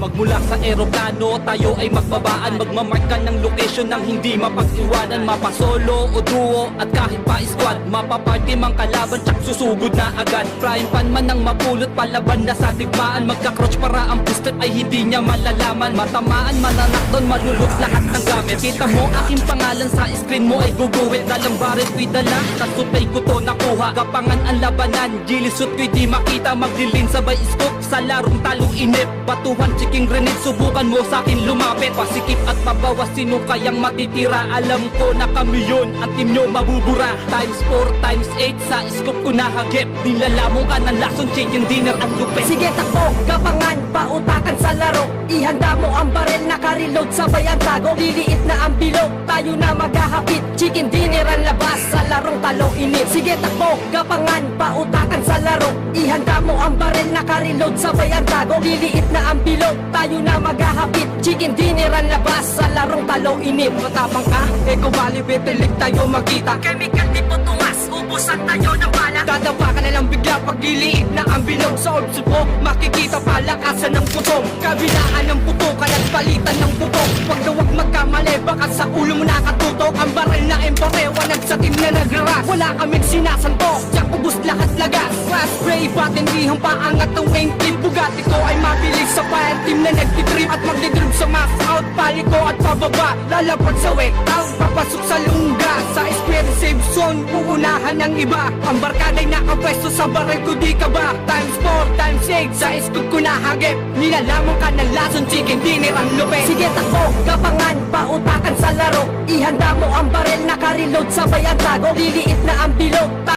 Magmula sa eroplano, tayo ay magbabaan. Magmamark ka ng location nang hindi mapag-iwanan. Mapasolo o duo at kahit pa squad, mapaparty mang kalaban, tsak susugod na agad. Prime pan man ang mapulot, palaban na sa digmaan. Magka-crouch para ang pustet ay hindi niya malalaman. Matamaan, mananakdon, malulot lahat ng gamit. Kita mo aking pangalan sa screen mo ay guguwit. Dalang barit ko'y dala, tasutay ko to nakuha. Kapangan ang labanan, gilisot ko'y di makita. Magdilin sabay scoop sa larong talong inip. Batuhan, chiking grenade, subukan mo sa'kin lumapit. Pasikip at pabawas, sino kayang matitira? Alam ko na kami yun, ang team nyo mabubura. Times 4, times 8, sa scoop ko nahagip. Nilalamong ka ng lason, chicken dinner at lupit. Sige takbo, kapangan, pautakan sa laro. Ihanda mo ang barel, naka-reload, sabay ang tago. Liliit na ang bilog, tayo na maghahapit. Chicken dinner ang labas, sa larong talong inip. Sige takbo, kapangan, pautakan sa laro. Ihanda mo ang barel, naka-reload, sabay ang tago. Liliit na ang bilog, tayo na maghahapit. Chicken dinner ang labas, sa larong talong inip. Matapang ka, eko bali, betilig tayo magkita. Chemical di po tumas, ubusan tayo ng bala. Dadapa ka na lang bigla pag liliit na ang bilog. Sa orbs mo, makikita palakasan ng putok. Kabilaan ng putokan at palitan ng putok. Pag dawag magkamali, baka sa ulo mo nakatutok. Ang baril na embore, wanag sa team na nagraras. Wala kaming sinasanto, tsak ubus lahat lagas. Flash spray, patindihang paangat ng wing clip. Bugatti ko ay mabilis sa fire team na nagtitrip. At magdidrib sa mass out, pali ko at pababa. Lalapag sa wet out, papasok sa lungga. Sa spirit safe zone, uunahan ng iba. Ang barkada'y nakapwesto sa baril ko, di ka ba? Times 4, times 8, sa scoop ko nahagip. Nilalamang ka ng lason, chicken dinner ang lupit. Sige takbo, kapangan, pautakan sa laro. Ihanda mo ang barel, naka-reload, sabay ang tago. Liliit na ang bilog.